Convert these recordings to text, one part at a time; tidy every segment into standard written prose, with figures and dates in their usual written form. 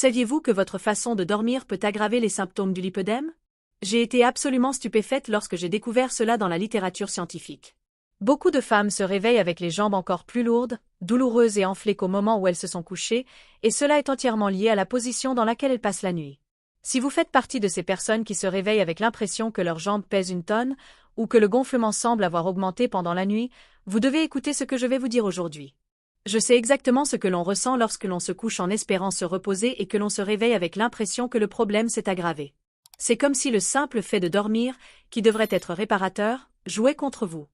Saviez-vous que votre façon de dormir peut aggraver les symptômes du lipœdème? J'ai été absolument stupéfaite lorsque j'ai découvert cela dans la littérature scientifique. Beaucoup de femmes se réveillent avec les jambes encore plus lourdes, douloureuses et enflées qu'au moment où elles se sont couchées, et cela est entièrement lié à la position dans laquelle elles passent la nuit. Si vous faites partie de ces personnes qui se réveillent avec l'impression que leurs jambes pèsent une tonne, ou que le gonflement semble avoir augmenté pendant la nuit, vous devez écouter ce que je vais vous dire aujourd'hui. Je sais exactement ce que l'on ressent lorsque l'on se couche en espérant se reposer et que l'on se réveille avec l'impression que le problème s'est aggravé. C'est comme si le simple fait de dormir, qui devrait être réparateur, jouait contre vous.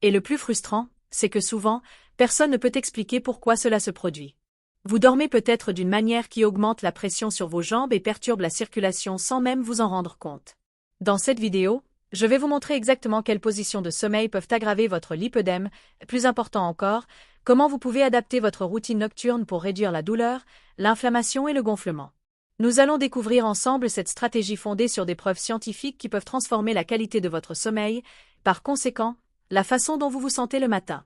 Et le plus frustrant, c'est que souvent, personne ne peut expliquer pourquoi cela se produit. Vous dormez peut-être d'une manière qui augmente la pression sur vos jambes et perturbe la circulation sans même vous en rendre compte. Dans cette vidéo, je vais vous montrer exactement quelles positions de sommeil peuvent aggraver votre lipœdème, plus important encore, comment vous pouvez adapter votre routine nocturne pour réduire la douleur, l'inflammation et le gonflement. Nous allons découvrir ensemble cette stratégie fondée sur des preuves scientifiques qui peuvent transformer la qualité de votre sommeil, par conséquent, la façon dont vous vous sentez le matin.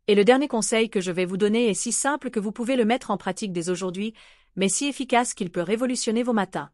Et le dernier conseil que je vais vous donner est si simple que vous pouvez le mettre en pratique dès aujourd'hui, mais si efficace qu'il peut révolutionner vos matins.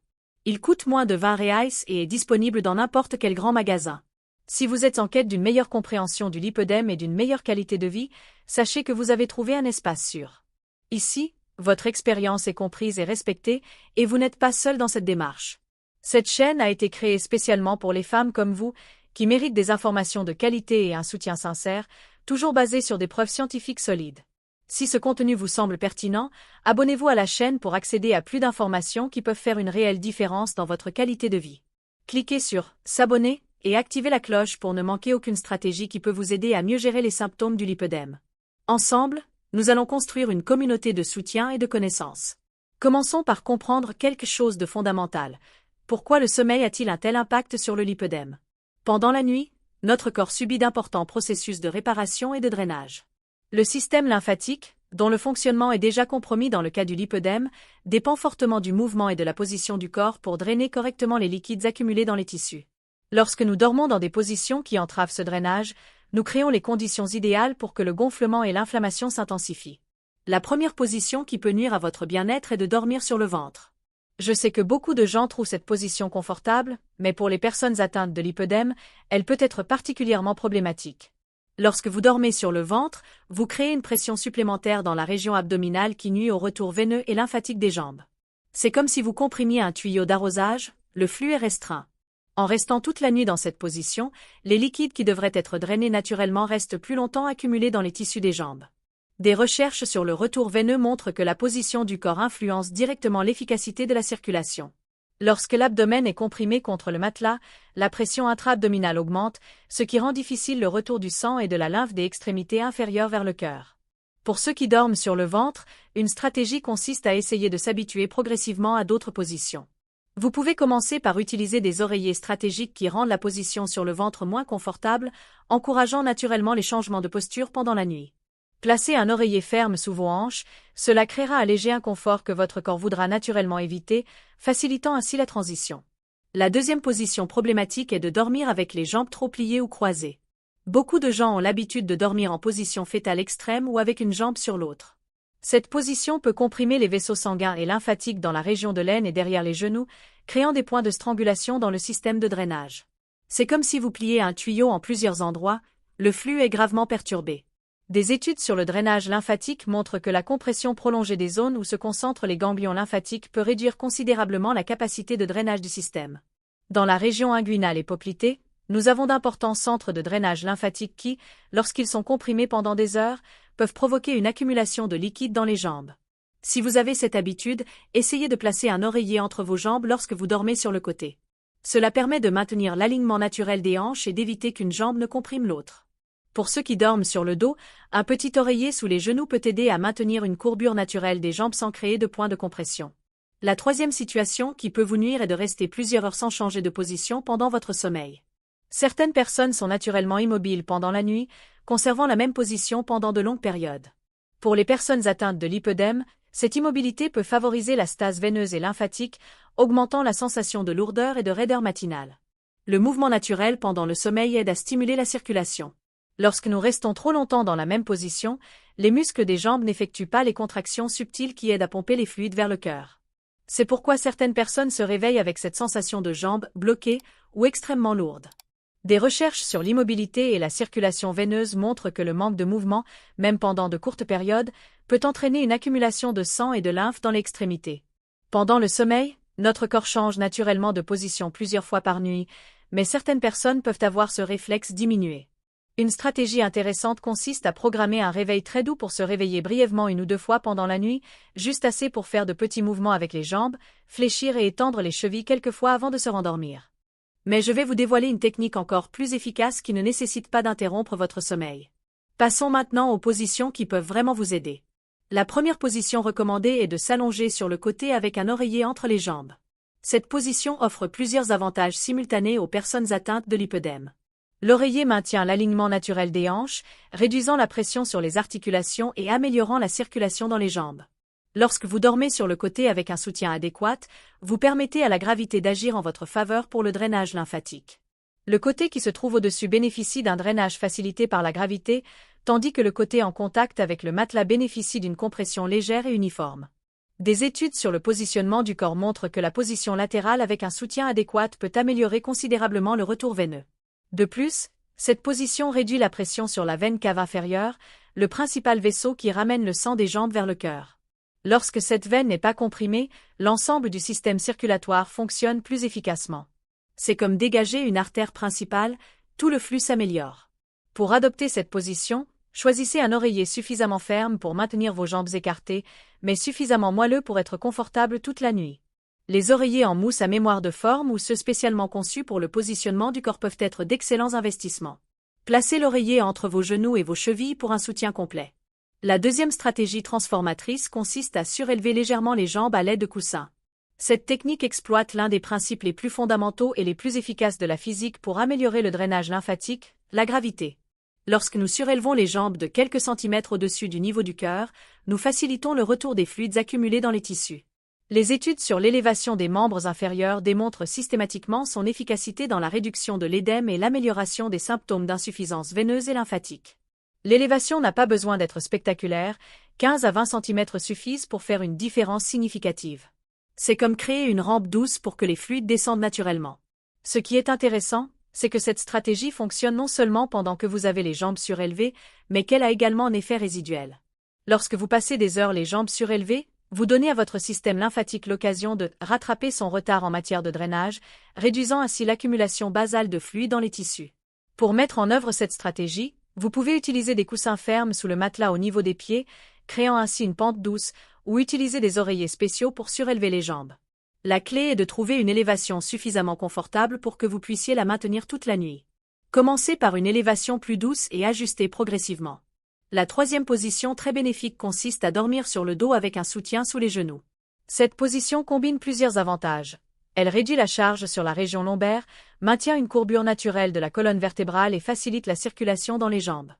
Il coûte moins de 20 reais et est disponible dans n'importe quel grand magasin. Si vous êtes en quête d'une meilleure compréhension du lipœdème et d'une meilleure qualité de vie, sachez que vous avez trouvé un espace sûr. Ici, votre expérience est comprise et respectée, et vous n'êtes pas seul dans cette démarche. Cette chaîne a été créée spécialement pour les femmes comme vous, qui méritent des informations de qualité et un soutien sincère, toujours basé sur des preuves scientifiques solides. Si ce contenu vous semble pertinent, abonnez-vous à la chaîne pour accéder à plus d'informations qui peuvent faire une réelle différence dans votre qualité de vie. Cliquez sur « S'abonner » et activez la cloche pour ne manquer aucune stratégie qui peut vous aider à mieux gérer les symptômes du lipœdème. Ensemble, nous allons construire une communauté de soutien et de connaissances. Commençons par comprendre quelque chose de fondamental. Pourquoi le sommeil a-t-il un tel impact sur le lipœdème? Pendant la nuit, notre corps subit d'importants processus de réparation et de drainage. Le système lymphatique, dont le fonctionnement est déjà compromis dans le cas du lipœdème, dépend fortement du mouvement et de la position du corps pour drainer correctement les liquides accumulés dans les tissus. Lorsque nous dormons dans des positions qui entravent ce drainage, nous créons les conditions idéales pour que le gonflement et l'inflammation s'intensifient. La première position qui peut nuire à votre bien-être est de dormir sur le ventre. Je sais que beaucoup de gens trouvent cette position confortable, mais pour les personnes atteintes de lipœdème, elle peut être particulièrement problématique. Lorsque vous dormez sur le ventre, vous créez une pression supplémentaire dans la région abdominale qui nuit au retour veineux et lymphatique des jambes. C'est comme si vous comprimiez un tuyau d'arrosage, le flux est restreint. En restant toute la nuit dans cette position, les liquides qui devraient être drainés naturellement restent plus longtemps accumulés dans les tissus des jambes. Des recherches sur le retour veineux montrent que la position du corps influence directement l'efficacité de la circulation. Lorsque l'abdomen est comprimé contre le matelas, la pression intra-abdominale augmente, ce qui rend difficile le retour du sang et de la lymphe des extrémités inférieures vers le cœur. Pour ceux qui dorment sur le ventre, une stratégie consiste à essayer de s'habituer progressivement à d'autres positions. Vous pouvez commencer par utiliser des oreillers stratégiques qui rendent la position sur le ventre moins confortable, encourageant naturellement les changements de posture pendant la nuit. Placez un oreiller ferme sous vos hanches, cela créera un léger inconfort que votre corps voudra naturellement éviter, facilitant ainsi la transition. La deuxième position problématique est de dormir avec les jambes trop pliées ou croisées. Beaucoup de gens ont l'habitude de dormir en position fœtale extrême ou avec une jambe sur l'autre. Cette position peut comprimer les vaisseaux sanguins et lymphatiques dans la région de l'aine et derrière les genoux, créant des points de strangulation dans le système de drainage. C'est comme si vous pliez un tuyau en plusieurs endroits, le flux est gravement perturbé. Des études sur le drainage lymphatique montrent que la compression prolongée des zones où se concentrent les ganglions lymphatiques peut réduire considérablement la capacité de drainage du système. Dans la région inguinale et poplitée, nous avons d'importants centres de drainage lymphatique qui, lorsqu'ils sont comprimés pendant des heures, peuvent provoquer une accumulation de liquide dans les jambes. Si vous avez cette habitude, essayez de placer un oreiller entre vos jambes lorsque vous dormez sur le côté. Cela permet de maintenir l'alignement naturel des hanches et d'éviter qu'une jambe ne comprime l'autre. Pour ceux qui dorment sur le dos, un petit oreiller sous les genoux peut aider à maintenir une courbure naturelle des jambes sans créer de points de compression. La troisième situation qui peut vous nuire est de rester plusieurs heures sans changer de position pendant votre sommeil. Certaines personnes sont naturellement immobiles pendant la nuit, conservant la même position pendant de longues périodes. Pour les personnes atteintes de lipœdème, cette immobilité peut favoriser la stase veineuse et lymphatique, augmentant la sensation de lourdeur et de raideur matinale. Le mouvement naturel pendant le sommeil aide à stimuler la circulation. Lorsque nous restons trop longtemps dans la même position, les muscles des jambes n'effectuent pas les contractions subtiles qui aident à pomper les fluides vers le cœur. C'est pourquoi certaines personnes se réveillent avec cette sensation de jambes bloquées ou extrêmement lourdes. Des recherches sur l'immobilité et la circulation veineuse montrent que le manque de mouvement, même pendant de courtes périodes, peut entraîner une accumulation de sang et de lymphe dans l'extrémité. Pendant le sommeil, notre corps change naturellement de position plusieurs fois par nuit, mais certaines personnes peuvent avoir ce réflexe diminué. Une stratégie intéressante consiste à programmer un réveil très doux pour se réveiller brièvement 1 ou 2 fois pendant la nuit, juste assez pour faire de petits mouvements avec les jambes, fléchir et étendre les chevilles quelques fois avant de se rendormir. Mais je vais vous dévoiler une technique encore plus efficace qui ne nécessite pas d'interrompre votre sommeil. Passons maintenant aux positions qui peuvent vraiment vous aider. La première position recommandée est de s'allonger sur le côté avec un oreiller entre les jambes. Cette position offre plusieurs avantages simultanés aux personnes atteintes de lipœdème. L'oreiller maintient l'alignement naturel des hanches, réduisant la pression sur les articulations et améliorant la circulation dans les jambes. Lorsque vous dormez sur le côté avec un soutien adéquat, vous permettez à la gravité d'agir en votre faveur pour le drainage lymphatique. Le côté qui se trouve au-dessus bénéficie d'un drainage facilité par la gravité, tandis que le côté en contact avec le matelas bénéficie d'une compression légère et uniforme. Des études sur le positionnement du corps montrent que la position latérale avec un soutien adéquat peut améliorer considérablement le retour veineux. De plus, cette position réduit la pression sur la veine cave inférieure, le principal vaisseau qui ramène le sang des jambes vers le cœur. Lorsque cette veine n'est pas comprimée, l'ensemble du système circulatoire fonctionne plus efficacement. C'est comme dégager une artère principale, tout le flux s'améliore. Pour adopter cette position, choisissez un oreiller suffisamment ferme pour maintenir vos jambes écartées, mais suffisamment moelleux pour être confortable toute la nuit. Les oreillers en mousse à mémoire de forme ou ceux spécialement conçus pour le positionnement du corps peuvent être d'excellents investissements. Placez l'oreiller entre vos genoux et vos chevilles pour un soutien complet. La deuxième stratégie transformatrice consiste à surélever légèrement les jambes à l'aide de coussins. Cette technique exploite l'un des principes les plus fondamentaux et les plus efficaces de la physique pour améliorer le drainage lymphatique, la gravité. Lorsque nous surélevons les jambes de quelques centimètres au-dessus du niveau du cœur, nous facilitons le retour des fluides accumulés dans les tissus. Les études sur l'élévation des membres inférieurs démontrent systématiquement son efficacité dans la réduction de l'édème et l'amélioration des symptômes d'insuffisance veineuse et lymphatique. L'élévation n'a pas besoin d'être spectaculaire, 15 à 20 cm suffisent pour faire une différence significative. C'est comme créer une rampe douce pour que les fluides descendent naturellement. Ce qui est intéressant, c'est que cette stratégie fonctionne non seulement pendant que vous avez les jambes surélevées, mais qu'elle a également un effet résiduel. Lorsque vous passez des heures les jambes surélevées, vous donnez à votre système lymphatique l'occasion de rattraper son retard en matière de drainage, réduisant ainsi l'accumulation basale de fluide dans les tissus. Pour mettre en œuvre cette stratégie, vous pouvez utiliser des coussins fermes sous le matelas au niveau des pieds, créant ainsi une pente douce, ou utiliser des oreillers spéciaux pour surélever les jambes. La clé est de trouver une élévation suffisamment confortable pour que vous puissiez la maintenir toute la nuit. Commencez par une élévation plus douce et ajustez progressivement. La troisième position très bénéfique consiste à dormir sur le dos avec un soutien sous les genoux. Cette position combine plusieurs avantages. Elle réduit la charge sur la région lombaire, maintient une courbure naturelle de la colonne vertébrale et facilite la circulation dans les jambes.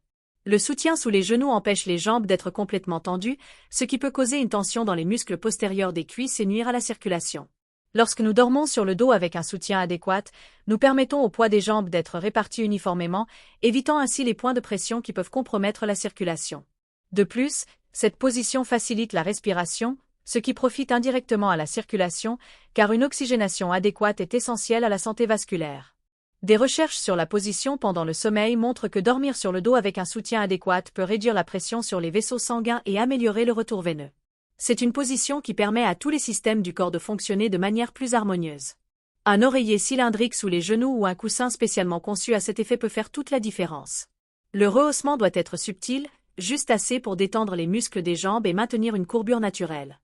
Le soutien sous les genoux empêche les jambes d'être complètement tendues, ce qui peut causer une tension dans les muscles postérieurs des cuisses et nuire à la circulation. Lorsque nous dormons sur le dos avec un soutien adéquat, nous permettons au poids des jambes d'être réparti uniformément, évitant ainsi les points de pression qui peuvent compromettre la circulation. De plus, cette position facilite la respiration, ce qui profite indirectement à la circulation, car une oxygénation adéquate est essentielle à la santé vasculaire. Des recherches sur la position pendant le sommeil montrent que dormir sur le dos avec un soutien adéquat peut réduire la pression sur les vaisseaux sanguins et améliorer le retour veineux. C'est une position qui permet à tous les systèmes du corps de fonctionner de manière plus harmonieuse. Un oreiller cylindrique sous les genoux ou un coussin spécialement conçu à cet effet peut faire toute la différence. Le rehaussement doit être subtil, juste assez pour détendre les muscles des jambes et maintenir une courbure naturelle.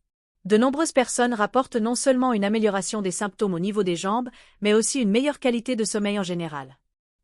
De nombreuses personnes rapportent non seulement une amélioration des symptômes au niveau des jambes, mais aussi une meilleure qualité de sommeil en général.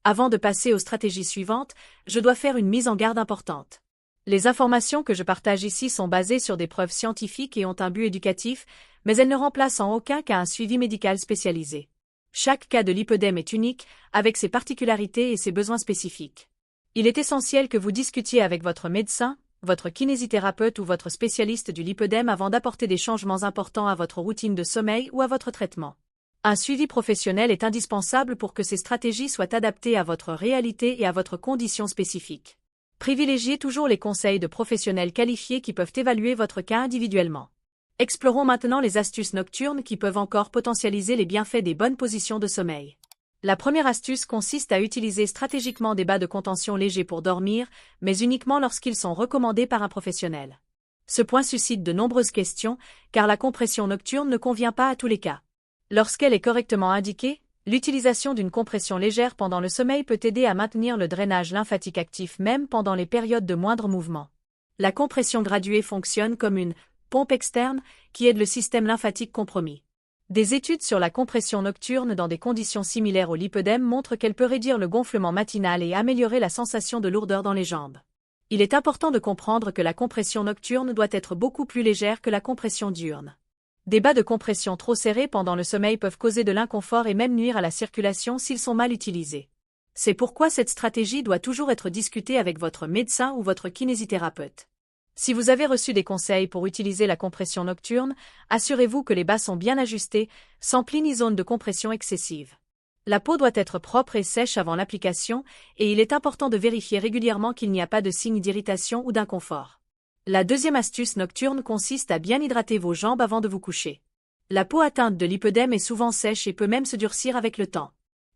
Avant de passer aux stratégies suivantes, je dois faire une mise en garde importante. Les informations que je partage ici sont basées sur des preuves scientifiques et ont un but éducatif, mais elles ne remplacent en aucun cas un suivi médical spécialisé. Chaque cas de lipœdème est unique, avec ses particularités et ses besoins spécifiques. Il est essentiel que vous discutiez avec votre médecin, votre kinésithérapeute ou votre spécialiste du lipœdème avant d'apporter des changements importants à votre routine de sommeil ou à votre traitement. Un suivi professionnel est indispensable pour que ces stratégies soient adaptées à votre réalité et à votre condition spécifique. Privilégiez toujours les conseils de professionnels qualifiés qui peuvent évaluer votre cas individuellement. Explorons maintenant les astuces nocturnes qui peuvent encore potentialiser les bienfaits des bonnes positions de sommeil. La première astuce consiste à utiliser stratégiquement des bas de contention légers pour dormir, mais uniquement lorsqu'ils sont recommandés par un professionnel. Ce point suscite de nombreuses questions, car la compression nocturne ne convient pas à tous les cas. Lorsqu'elle est correctement indiquée, l'utilisation d'une compression légère pendant le sommeil peut aider à maintenir le drainage lymphatique actif même pendant les périodes de moindre mouvement. La compression graduée fonctionne comme une pompe externe qui aide le système lymphatique compromis. Des études sur la compression nocturne dans des conditions similaires au lipœdème montrent qu'elle peut réduire le gonflement matinal et améliorer la sensation de lourdeur dans les jambes. Il est important de comprendre que la compression nocturne doit être beaucoup plus légère que la compression diurne. Des bas de compression trop serrés pendant le sommeil peuvent causer de l'inconfort et même nuire à la circulation s'ils sont mal utilisés. C'est pourquoi cette stratégie doit toujours être discutée avec votre médecin ou votre kinésithérapeute. Si vous avez reçu des conseils pour utiliser la compression nocturne, assurez-vous que les bas sont bien ajustés, sans plis ni zone de compression excessive. La peau doit être propre et sèche avant l'application, et il est important de vérifier régulièrement qu'il n'y a pas de signes d'irritation ou d'inconfort. La deuxième astuce nocturne consiste à bien hydrater vos jambes avant de vous coucher. La peau atteinte de lipœdème est souvent sèche et peut même se durcir avec le temps.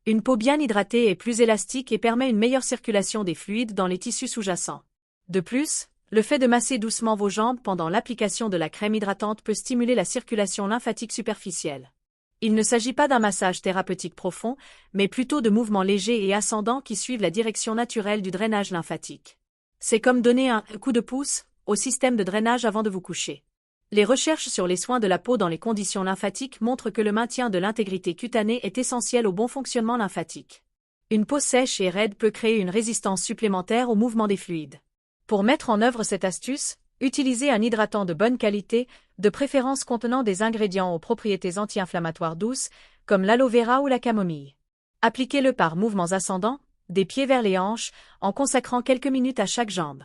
Une peau bien hydratée est plus élastique et permet une meilleure circulation des fluides dans les tissus sous-jacents. De plus, le fait de masser doucement vos jambes pendant l'application de la crème hydratante peut stimuler la circulation lymphatique superficielle. Il ne s'agit pas d'un massage thérapeutique profond, mais plutôt de mouvements légers et ascendants qui suivent la direction naturelle du drainage lymphatique. C'est comme donner un coup de pouce au système de drainage avant de vous coucher. Les recherches sur les soins de la peau dans les conditions lymphatiques montrent que le maintien de l'intégrité cutanée est essentiel au bon fonctionnement lymphatique. Une peau sèche et raide peut créer une résistance supplémentaire au mouvement des fluides. Pour mettre en œuvre cette astuce, utilisez un hydratant de bonne qualité, de préférence contenant des ingrédients aux propriétés anti-inflammatoires douces, comme l'aloe vera ou la camomille. Appliquez-le par mouvements ascendants, des pieds vers les hanches, en consacrant quelques minutes à chaque jambe.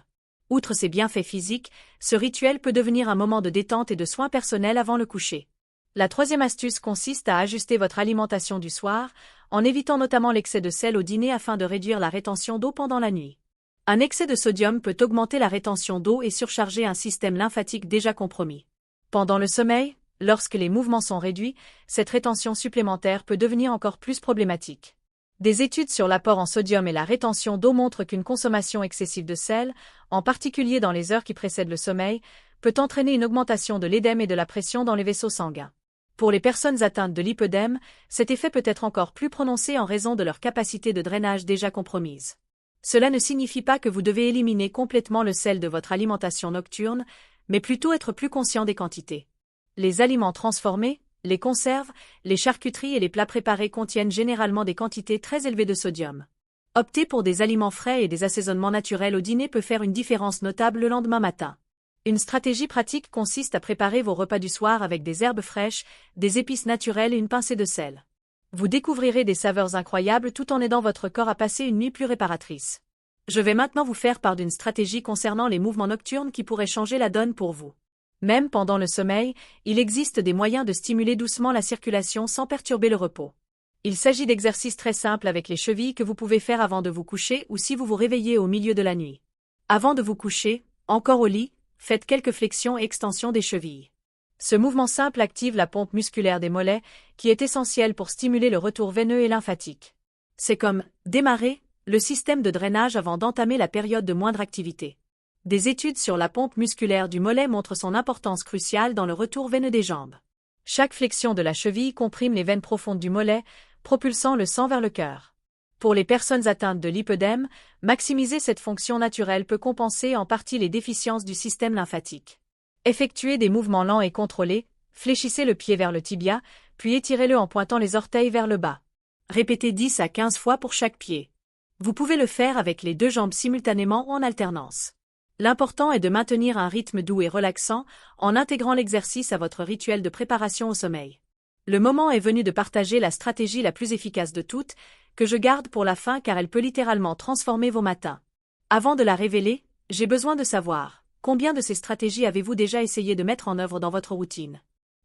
Outre ses bienfaits physiques, ce rituel peut devenir un moment de détente et de soins personnels avant le coucher. La troisième astuce consiste à ajuster votre alimentation du soir, en évitant notamment l'excès de sel au dîner afin de réduire la rétention d'eau pendant la nuit. Un excès de sodium peut augmenter la rétention d'eau et surcharger un système lymphatique déjà compromis. Pendant le sommeil, lorsque les mouvements sont réduits, cette rétention supplémentaire peut devenir encore plus problématique. Des études sur l'apport en sodium et la rétention d'eau montrent qu'une consommation excessive de sel, en particulier dans les heures qui précèdent le sommeil, peut entraîner une augmentation de l'édème et de la pression dans les vaisseaux sanguins. Pour les personnes atteintes de lipœdème, cet effet peut être encore plus prononcé en raison de leur capacité de drainage déjà compromise. Cela ne signifie pas que vous devez éliminer complètement le sel de votre alimentation nocturne, mais plutôt être plus conscient des quantités. Les aliments transformés, les conserves, les charcuteries et les plats préparés contiennent généralement des quantités très élevées de sodium. Opter pour des aliments frais et des assaisonnements naturels au dîner peut faire une différence notable le lendemain matin. Une stratégie pratique consiste à préparer vos repas du soir avec des herbes fraîches, des épices naturelles et une pincée de sel. Vous découvrirez des saveurs incroyables tout en aidant votre corps à passer une nuit plus réparatrice. Je vais maintenant vous faire part d'une stratégie concernant les mouvements nocturnes qui pourrait changer la donne pour vous. Même pendant le sommeil, il existe des moyens de stimuler doucement la circulation sans perturber le repos. Il s'agit d'exercices très simples avec les chevilles que vous pouvez faire avant de vous coucher ou si vous vous réveillez au milieu de la nuit. Avant de vous coucher, encore au lit, faites quelques flexions et extensions des chevilles. Ce mouvement simple active la pompe musculaire des mollets, qui est essentielle pour stimuler le retour veineux et lymphatique. C'est comme démarrer le système de drainage avant d'entamer la période de moindre activité. Des études sur la pompe musculaire du mollet montrent son importance cruciale dans le retour veineux des jambes. Chaque flexion de la cheville comprime les veines profondes du mollet, propulsant le sang vers le cœur. Pour les personnes atteintes de lipœdème, maximiser cette fonction naturelle peut compenser en partie les déficiences du système lymphatique. Effectuez des mouvements lents et contrôlés, fléchissez le pied vers le tibia, puis étirez-le en pointant les orteils vers le bas. Répétez 10 à 15 fois pour chaque pied. Vous pouvez le faire avec les deux jambes simultanément ou en alternance. L'important est de maintenir un rythme doux et relaxant en intégrant l'exercice à votre rituel de préparation au sommeil. Le moment est venu de partager la stratégie la plus efficace de toutes, que je garde pour la fin car elle peut littéralement transformer vos matins. Avant de la révéler, j'ai besoin de savoir, combien de ces stratégies avez-vous déjà essayé de mettre en œuvre dans votre routine?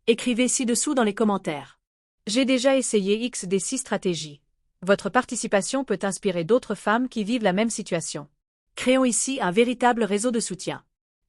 Écrivez ci-dessous dans les commentaires. J'ai déjà essayé X des 6 stratégies. Votre participation peut inspirer d'autres femmes qui vivent la même situation. Créons ici un véritable réseau de soutien.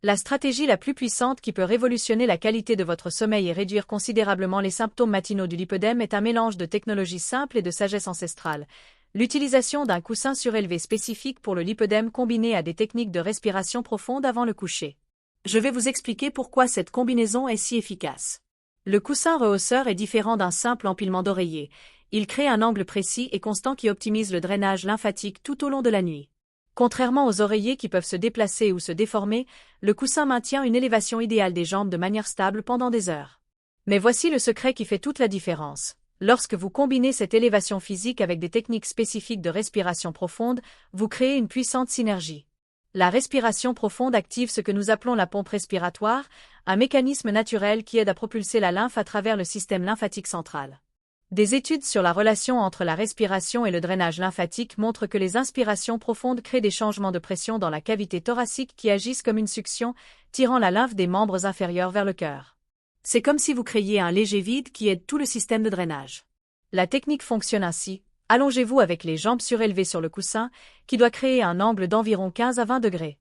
La stratégie la plus puissante qui peut révolutionner la qualité de votre sommeil et réduire considérablement les symptômes matinaux du lipœdème est un mélange de technologie simple et de sagesse ancestrale. L'utilisation d'un coussin surélevé spécifique pour le lipœdème combiné à des techniques de respiration profonde avant le coucher. Je vais vous expliquer pourquoi cette combinaison est si efficace. Le coussin rehausseur est différent d'un simple empilement d'oreillers. Il crée un angle précis et constant qui optimise le drainage lymphatique tout au long de la nuit. Contrairement aux oreillers qui peuvent se déplacer ou se déformer, le coussin maintient une élévation idéale des jambes de manière stable pendant des heures. Mais voici le secret qui fait toute la différence. Lorsque vous combinez cette élévation physique avec des techniques spécifiques de respiration profonde, vous créez une puissante synergie. La respiration profonde active ce que nous appelons la pompe respiratoire, un mécanisme naturel qui aide à propulser la lymphe à travers le système lymphatique central. Des études sur la relation entre la respiration et le drainage lymphatique montrent que les inspirations profondes créent des changements de pression dans la cavité thoracique qui agissent comme une succion, tirant la lymphe des membres inférieurs vers le cœur. C'est comme si vous créiez un léger vide qui aide tout le système de drainage. La technique fonctionne ainsi. Allongez-vous avec les jambes surélevées sur le coussin, qui doit créer un angle d'environ 15 à 20 degrés.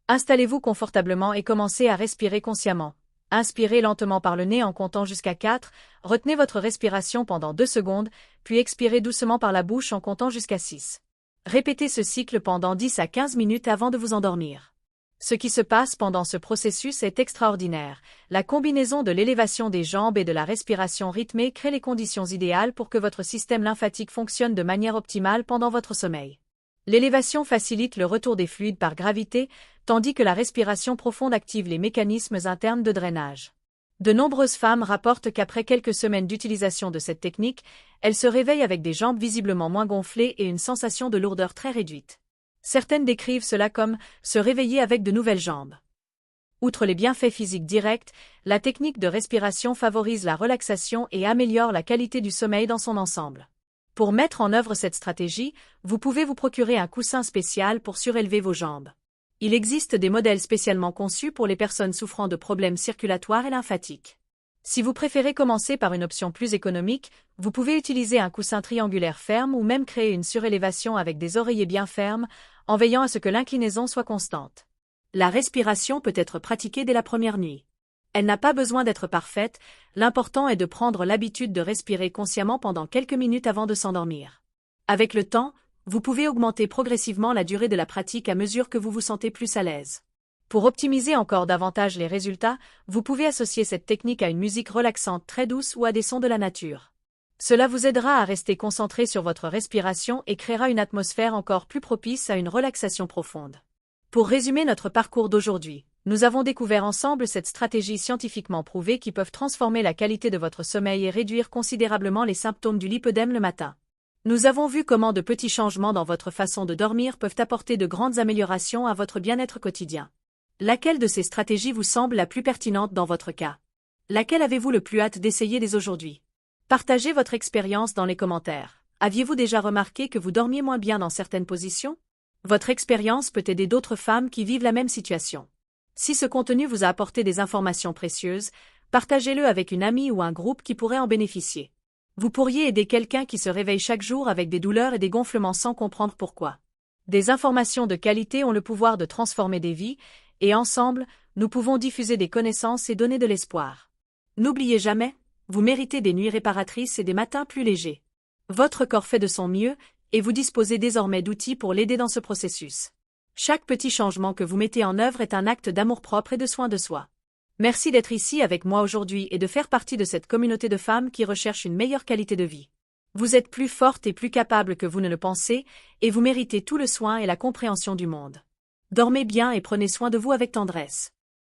Installez-vous confortablement et commencez à respirer consciemment. Inspirez lentement par le nez en comptant jusqu'à 4, retenez votre respiration pendant 2 secondes, puis expirez doucement par la bouche en comptant jusqu'à 6. Répétez ce cycle pendant 10 à 15 minutes avant de vous endormir. Ce qui se passe pendant ce processus est extraordinaire. La combinaison de l'élévation des jambes et de la respiration rythmée crée les conditions idéales pour que votre système lymphatique fonctionne de manière optimale pendant votre sommeil. L'élévation facilite le retour des fluides par gravité, tandis que la respiration profonde active les mécanismes internes de drainage. De nombreuses femmes rapportent qu'après quelques semaines d'utilisation de cette technique, elles se réveillent avec des jambes visiblement moins gonflées et une sensation de lourdeur très réduite. Certaines décrivent cela comme « se réveiller avec de nouvelles jambes ». Outre les bienfaits physiques directs, la technique de respiration favorise la relaxation et améliore la qualité du sommeil dans son ensemble. Pour mettre en œuvre cette stratégie, vous pouvez vous procurer un coussin spécial pour surélever vos jambes. Il existe des modèles spécialement conçus pour les personnes souffrant de problèmes circulatoires et lymphatiques. Si vous préférez commencer par une option plus économique, vous pouvez utiliser un coussin triangulaire ferme ou même créer une surélévation avec des oreillers bien fermes, en veillant à ce que l'inclinaison soit constante. La respiration peut être pratiquée dès la première nuit. Elle n'a pas besoin d'être parfaite, l'important est de prendre l'habitude de respirer consciemment pendant quelques minutes avant de s'endormir. Avec le temps, vous pouvez augmenter progressivement la durée de la pratique à mesure que vous vous sentez plus à l'aise. Pour optimiser encore davantage les résultats, vous pouvez associer cette technique à une musique relaxante très douce ou à des sons de la nature. Cela vous aidera à rester concentré sur votre respiration et créera une atmosphère encore plus propice à une relaxation profonde. Pour résumer notre parcours d'aujourd'hui, nous avons découvert ensemble cette stratégie scientifiquement prouvée qui peut transformer la qualité de votre sommeil et réduire considérablement les symptômes du lipœdème le matin. Nous avons vu comment de petits changements dans votre façon de dormir peuvent apporter de grandes améliorations à votre bien-être quotidien. Laquelle de ces stratégies vous semble la plus pertinente dans votre cas? Laquelle avez-vous le plus hâte d'essayer dès aujourd'hui? Partagez votre expérience dans les commentaires. Aviez-vous déjà remarqué que vous dormiez moins bien dans certaines positions? Votre expérience peut aider d'autres femmes qui vivent la même situation. Si ce contenu vous a apporté des informations précieuses, partagez-le avec une amie ou un groupe qui pourrait en bénéficier. Vous pourriez aider quelqu'un qui se réveille chaque jour avec des douleurs et des gonflements sans comprendre pourquoi. Des informations de qualité ont le pouvoir de transformer des vies, et ensemble, nous pouvons diffuser des connaissances et donner de l'espoir. N'oubliez jamais, vous méritez des nuits réparatrices et des matins plus légers. Votre corps fait de son mieux, et vous disposez désormais d'outils pour l'aider dans ce processus. Chaque petit changement que vous mettez en œuvre est un acte d'amour-propre et de soin de soi. Merci d'être ici avec moi aujourd'hui et de faire partie de cette communauté de femmes qui recherchent une meilleure qualité de vie. Vous êtes plus forte et plus capable que vous ne le pensez, et vous méritez tout le soin et la compréhension du monde. Dormez bien et prenez soin de vous avec tendresse.